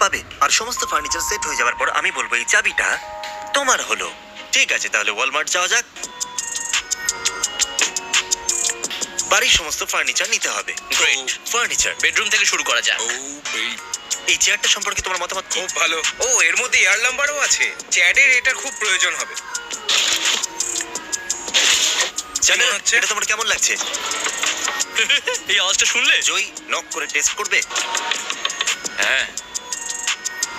পাবে। আর সমস্ত furniture set হয়ে যাওয়ার পর আমি বলবো এই চাবিটা তোমার হলো। ঠিক আছে, তাহলে ওয়ালমার্ট যাওয়া যাক। বাড়ির সমস্ত ফার্নিচার নিতে হবে। Great. ফার্নিচার। বেডরুম থেকে শুরু করা যাক। এই চেয়ারটা সম্পর্কে তোমার মতামত কি? খুব ভালো। ও, এর মধ্যে এয়ার লাম্বারও আছে। চ্যাডের এটার খুব প্রয়োজন হবে। জানেন মনে হচ্ছে? এটা তোমার কেমন লাগছে? এই আওয়াজটা শুনলে? জয়ী নক করে টেস্ট করবে। হ্যাঁ।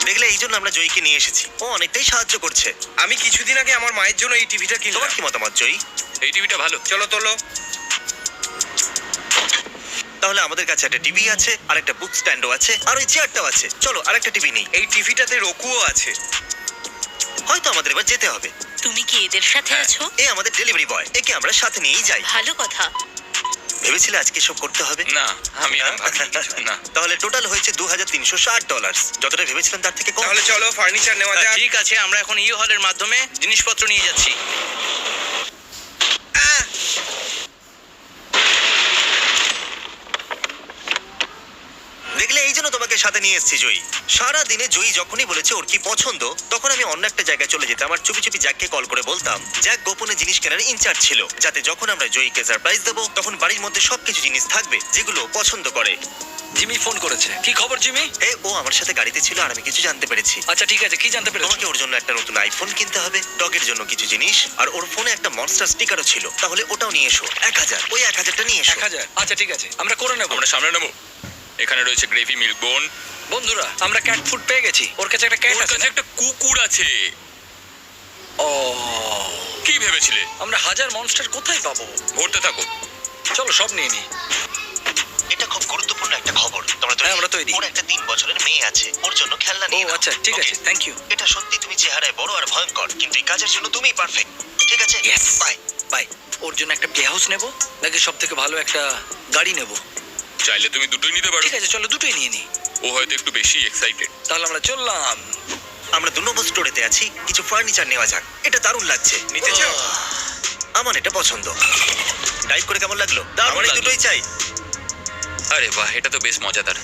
দেখলে এই জন্য আমরা জয়ীকে নিয়ে এসেছি, ও অনেকটাই সাহায্য করছে। আমি কিছুদিন আগে আমার মায়ের জন্য এই টিভিটা কিনলাম। তোমার কি মতামত জয়ী? এই টিভিটা ভালো। চলো তোলো। তাহলে আমাদের কাছে একটা টিভি আছে, আর একটা বুক স্ট্যান্ডও আছে, আর ওই চেয়ারটাও আছে। চলো আরেকটা টিভি নেই। এই টিভিটাতে রকুও আছে। হয়তো আমাদের এবার যেতে হবে। তুমি কি এদের সাথে হ্যাঁ। আছো? এ আমাদের ডেলিভারি বয়, একে আমরা সাথে নিয়েই যাই। ভালো কথা। ভেবেছিলে আজকে সব করতে হবে? না, আমি এরকম ভাবিনি কিছু। না। তাহলে টোটাল হয়েছে $2360। যতটা ভেবেছিলাম তার থেকে কম। তাহলে চলো ফার্নিচার নেওয়া যাক। ঠিক আছে, আমরা এখন ইউ হলের মাধ্যমে জিনিসপত্র নিয়ে যাচ্ছি। আহ! দেখলে এই জন্য তোমাকে সাথে নিয়ে এসেছি জয়ী। সারা দিনে জয়ী যখনই বলেছে ওর কি পছন্দ, তখন আমি অন্য একটা জায়গায় চলে যেতাম আর চুপি চুপি জ্যাককে কল করে বলতাম। জ্যাক গোপনে জিনিস কেনার ইনচার্জ ছিল, যাতে যখন আমরা জয়ীকে সারপ্রাইজ দেবো তখন বাড়ির মধ্যে সবকিছু জিনিস থাকবে যেগুলো ও পছন্দ করে। জিমি ফোন করেছে। কি খবর জিমি? ও আমার সাথে গাড়িতে ছিল আর আমি কিছু জানতে পেরেছি। আচ্ছা ঠিক আছে, কি জানতে পেরেছো? তোমাকে ওর জন্য একটা নতুন আইফোন কিনতে হবে, ডগের জন্য কিছু জিনিস, আর ওর ফোনে একটা মনস্টার স্টিকারও ছিল। তাহলে ওটাও নিয়ে এসো। 1000, ওই 1000টা নিয়ে এসো। 1000? আচ্ছা ঠিক আছে, আমরা করে নেবো। আমরা সামনে নেবো। এখানে রয়েছে গ্রেভি মিল্ক বোন। বন্ধুরা, আমরা ক্যাট ফুড পেয়ে গেছি। ওর কাছে একটা ক্যাট ওর আছে কাছে না? একটা কুকুর আছে। ও, কি ভেবেছিলে? আমরা 1000 মনস্টার কোথায় পাবো? ভরতে থাকো। চলো সব নিয়ে নি। এটা খুব গুরুত্বপূর্ণ একটা খবর। তোমরা হ্যাঁ, আমরা তৈরি। ওর একটা 3 বছরের মেয়ে আছে, ওর জন্য খেলনা ও নিয়ে নাও। আচ্ছা ঠিক আছে, Okay? Thank you. এটা সত্যি তুমি চেহারায় বড় আর ভয়ঙ্কর, কিন্তু এই কাজের জন্য তুমিই পারফেক্ট। ঠিক আছে, Yes. বাই। বাই। ওর জন্য একটা প্লে হাউস নেবো, নাকি সব থেকে ভালো একটা গাড়ি নেবো? চাইলে তুমি দুটোই নিতে পারো। ঠিক আছে, চলো দুটোই নিয়ে নি। ও হয়তো একটু বেশি এক্সাইটেড। তাহলে আমরা চললাম। আমরা 2 নম্বর স্টোরেতে আছি, কিছু ফার্নিচার নেওয়া যাক। এটা দারুণ লাগছে। নিতে চাও? আমার এটা পছন্দ। টাইপ করে কেমন লাগলো? দারুণ আমার এই লাগলো। দুটোই চাই। আরে বাহ, এটা তো বেশ মজাদার।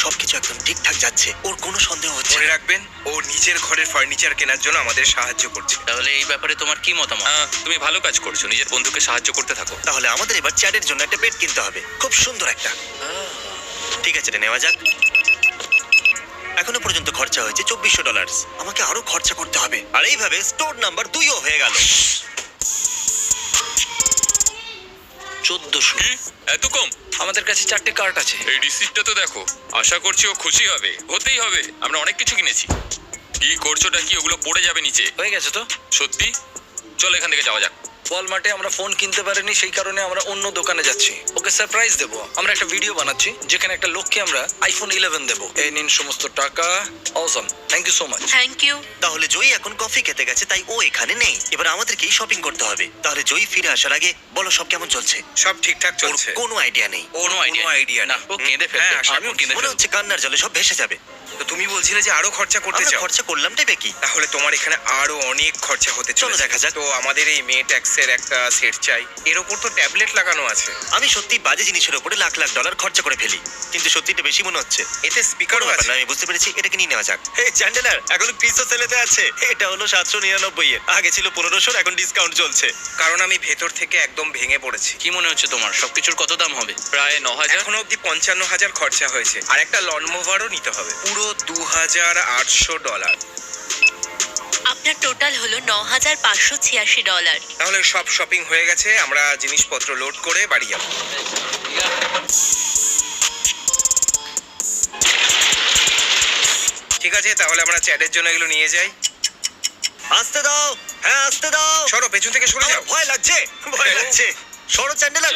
সবকিছু একদম ঠিকঠাক যাচ্ছে, ওর কোনো সন্দেহ হচ্ছে মনে না। রাখবেন, ও নিজের ঘরের ফার্নিচার কেনার জন্য আমাদের সাহায্য করছে। তাহলে এই ব্যাপারে তোমার কি মতামত? তুমি ভালো কাজ করছো, নিজের বন্ধুকে সাহায্য করতে থাকো। তাহলে আমাদের এবার চ্যাটের জন্য একটা বেড কিনতে হবে, খুব সুন্দর একটা। ঠিক আছে, এটা নেওয়া যাক। এখনো পর্যন্ত খরচা হয়েছে $2400। আমাকে আরো খরচা করতে হবে, আর এইভাবে স্টোর নাম্বার 2ও হয়ে গেল। 1400। কি? এত কম? আমাদের কাছে 4টে কার্ট আছে। এই রিসিপ্টটা তো দেখো। আশা করছি ও খুশি হবে। হতেই হবে, আমরা অনেক কিছু কিনেছি। কি করছোটা কি? ওগুলো পড়ে যাবে নিচে। হয়ে গেছে তো? সত্যি? চলো এখান থেকে যাওয়া যাক। ওয়ালমার্টে আমরা ফোন কিনতে পারিনি, সেই কারণে আমরা অন্য দোকানে যাচ্ছি। ওকে সারপ্রাইজ দেবো। আমরা একটা ভিডিও বানাচ্ছি যেখানে একটা লোককে আমরা আইফোন 11 দেবো। এই নিন সমস্ত টাকা। অসম, thank you so much. Thank you. তাহলে জয়ী এখন কফি খেতে গেছে, তাই ও এখানে নেই। এবার আমাদেরকেই শপিং করতে হবে। তাহলে জয়ী ফিরে আসার আগে বলো সব কেমন চলছে। সব ঠিকঠাক ওর চলছে। কোনো আইডিয়া নেই। কোনো আইডিয়া নেই। ও কেঁদে হ্যাঁ, ফেলবে। আশা আমিও করছি। কেঁদে মনে ফেলবো। হচ্ছে কান্নার জলে সব ভেসে যাবে। তো তুমি বলছিলে যে আরো খরচা করতে আমরা চাও। খরচা করলামটাই কি? তাহলে তোমার এখানে আরো অনেক খরচা হতে চলো চলেছে। দেখা যাক। তো আমাদের এই মে ট্যাক্সের একটা সেট চাই। এর উপর তো ট্যাবলেট লাগানো আছে। আমি সত্যি বাজে জিনিসের উপরে লাখ লাখ ডলার খরচা করে ফেলি, কিন্তু সত্যিটা বেশি মনে হচ্ছে। এতে কোনো স্পিকারও ব্যাপার আছে। না, আমি বুঝতে পেরেছি। এটাকে নিয়ে নেওয়া যাক। হে চ্যান্ডেলার, এখন পিসও সেলেতে আছে। এটা হলো 799 এর, আগে ছিল 1500, এখন ডিসকাউন্ট চলছে। কারণ আমি ভেতর থেকে একদম ভেঙে পড়েছি। কি মনে হচ্ছে তোমার? সবকিছুর কত দাম হবে? প্রায় 9000। এখনো অব্দি 55,000 খরচা হয়েছে, আর একটা লন মোভারও নিতে হবে। পুরো $2,800। আপনার টোটাল হলো $9,586। তাহলে সব শপিং হয়ে গেছে। আমরা জিনিসপত্র লোড করে বাড়ি যাব। ঠিক আছে, তাহলে আমরা চ্যাটের জন্য এগুলো নিয়ে যাই। আসতে দাও, হ্যাঁ আসতে দাও। সরো, পেছন থেকে সরে আমার যাও। ভয় লাগছে, ভয় লাগছে। সরো চ্যান্ডেলার।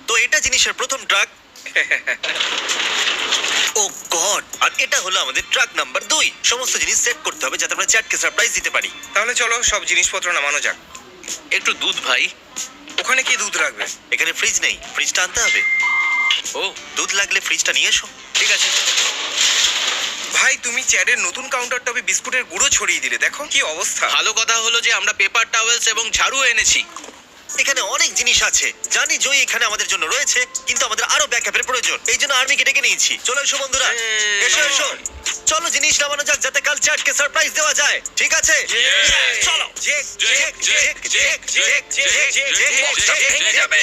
তো এটা জিনিসের প্রথম ট্রাক। ও গড, আর এটা হলো আমাদের ট্রাক নাম্বার 2। সমস্ত জিনিস সেট করতে হবে যাতে আমরা চ্যাটকে সারপ্রাইজ দিতে পারি। তাহলে চলো সব জিনিসপত্র নামানো যাক। একটু দুধ ভাই। ওখানে কি দুধ রাখবে? এখানে ফ্রিজ নেই, ফ্রিজটা আনতে হবে। ও দুধ লাগলে ফ্রিজটা নিয়ে এসো। ঠিক আছে। ভাই, তুমি চ্যাটের নতুন কাউন্টার টপে বিস্কুটের গুঁড়ো ছড়িয়ে দিলে। দেখো কি অবস্থা। ভালো কথা হলো যে আমরা পেপার টাওয়েলস এবং ঝাড়ু এনেছি। এখানে অনেক জিনিস আছে। জানি জয়ী এখানে আমাদের জন্য রয়েছে, কিন্তু আমাদের আরো ব্যাকআপের প্রয়োজন। এই জন্য আর্মিকে ডেকে নিয়েছি। চলো এসো বন্ধুরা, এসো এসো। চলো জিনিস নামানো যাক, যাতে কাল চ্যাটকে সারপ্রাইজ দেওয়া যায়। ঠিক আছে, চলো। জেক জেক জেক জেক জেক জেক জেক বক্সটা ভেঙে যাবে।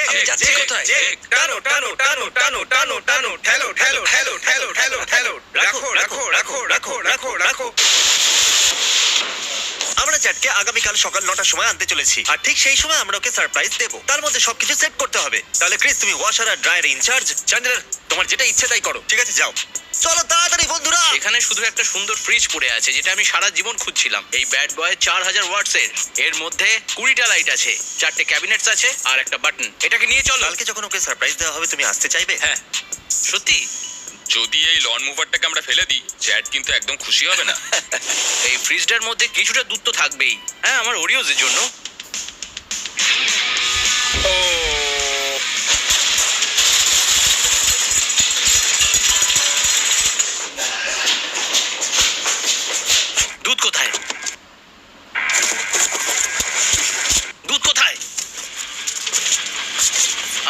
আমি যাচ্ছি কোথায়? টানো টানো টানো টানো টানো টানো ঠেলো ঠেলো ঠেলো ঠেলো ঠেলো ঠেলো রাখো রাখো রাখো রাখো রাখো রাখো। আমরা চ্যাটকে আগামীকাল সকাল 9টার সময় আনতে চলেছি, আর ঠিক সেই সময় আমরা ওকে সারপ্রাইজ দেবো। তার মধ্যে সবকিছু সেট করতে হবে। তাহলে ক্রিস, তুমি ওয়াশার আর ড্রায়ার ইনচার্জ। চ্যান্ডেলার, তোমার যেটা ইচ্ছে তাই করো। ঠিক আছে, যাও। চলো তাড়াতাড়ি বন্ধুরা। এখানে শুধু একটা সুন্দর ফ্রিজ পড়ে আছে, যেটা আমি সারা জীবন খুঁজছিলাম। এই ব্যাড বয় 4000 ওয়াটস এর মধ্যে 20টা লাইট আছে, 4টে ক্যাবিনেটস আছে আর একটা বাটন। এটাকে নিয়ে চলো। কালকে যখন ওকে সারপ্রাইজ দেওয়া হবে, তুমি আসতে চাইবে? হ্যাঁ, সত্যি? যদি এই লন মুভারটাকে আমরা ফেলে দিই, চ্যাট কিন্তু একদম খুশি হবে না। এই ফ্রিজটার মধ্যে কিছুটা দুধ তো থাকবেই। হ্যাঁ, আমার ওরিওজের জন্য। ও দুধ কোথায়? দুধ কোথায়?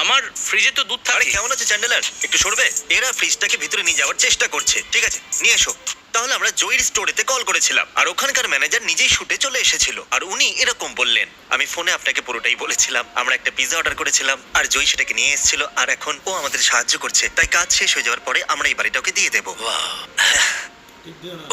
আমার ফ্রিজে তো দুধ আরে থাকে। কেমন আছে চ্যান্ডেলার? একটু সরবে? এরা ফ্রিজটাকে ভিতরে নিয়ে যাওয়ার চেষ্টা করছে। ঠিক আছে, নিয়ে এসো। তাহলে আমরা জয়ীর স্টোরেতে কল করেছিলাম, আর ওখানকার ম্যানেজার নিজেই শুটে চলে এসেছিল। আর উনি এরকম বললেন, আমি ফোনে আপনাকে পুরোটাই বলেছিলাম। আমরা একটা পিৎজা অর্ডার করেছিলাম, আর জয়ী সেটাকে নিয়ে এসেছিল, আর এখন ও আমাদের সাহায্য করছে। তাই কাজ শেষ হয়ে যাওয়ার পরে আমরা এই বাড়িটা ওকে দিয়ে দেবো।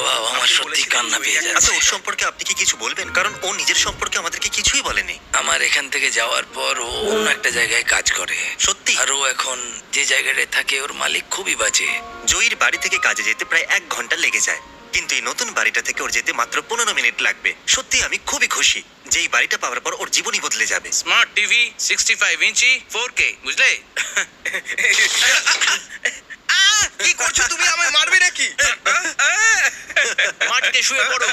Wow, আমার সত্যি কান্না পেয়ে আচ্ছা, যাচ্ছে। ওর সম্পর্কে আপনি কি কিছু বলবেন? কারণ ও নিজের সম্পর্কে আমাদেরকে কিছুই বলেনি। আমার এখান থেকে যাওয়ার পর ও অন্য একটা জায়গায় কাজ করে। সত্যি? আর ও এখন যে জায়গাটায় থাকে ওর মালিক খুবই বাজে। জয়ীর বাড়ি থেকে কাজে যেতে প্রায় 1 ঘন্টা লেগে যায়, কিন্তু এই নতুন বাড়িটা থেকে ওর যেতে মাত্র 15 মিনিট লাগবে। সত্যি আমি খুবই খুশি যে এই বাড়িটা পাওয়ার পর ওর জীবনই বদলে যাবে। স্মার্ট টিভি, 65 ইঞ্চি, 4K, বুঝলে? কি করছো তুমি? আমায় মারবে নাকি? মাটিতে শুয়ে পড়ো।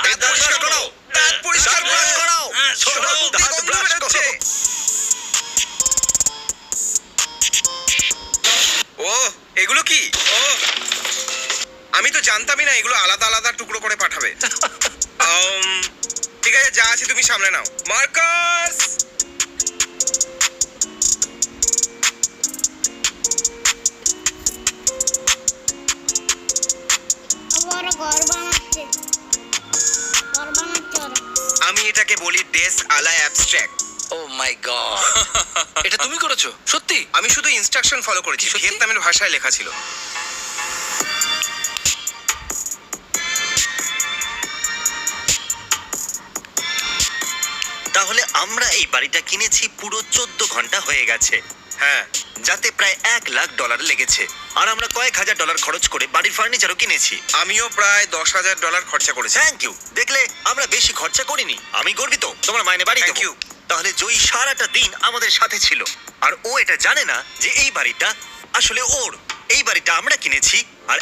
দাঁত পরিষ্কার করো। দাঁত পরিষ্কার দাঁত করো। করাও। শোনো, দাঁত কি গন্ধ ব্রাশ বেরোচ্ছে? করো। ও, এগুলো কি? ও, আমি তো জানতামই না এগুলো আলাদা আলাদা টুকরো করে পাঠাবে। ঠিক আছে, যা আছে তুমি সামলে নাও। মার্কাস, আবার ঘর বানাচ্ছে ওরা। আমি এটাকে বলি ডেস আলা অ্যাবস্ট্রাক্ট। ও মাই গড, এটা তুমি করেছো? সত্যি? আমি শুধু ইনস্ট্রাকশন ফলো করেছি, সত্যি? ভিয়েতনামের ভাষায় লেখা ছিল। তাহলে আমরা এই বাড়িটা কিনেছি পুরো 14 ঘন্টা হয়ে গেছে। হ্যাঁ, যাতে প্রায় $1,00,000 লেগেছে। আর আমরা কয়েক হাজার ডলার খরচ করে বাড়ির ফার্নিচারও কিনেছি। আমিও প্রায় $10,000 খরচা করেছি। Thank you. দেখলে, আমরা বেশি খরচা করিনি। আমি গর্বিত। তোমার মাইনে বাড়ি Thank দেবো। you. তাহলে জয়ী সারাটা দিন আমাদের সাথে ছিল, আর ও এটা জানে না যে এই বাড়িটা আসলে ওর। এই বাড়িটা আমরা কিনেছি, আর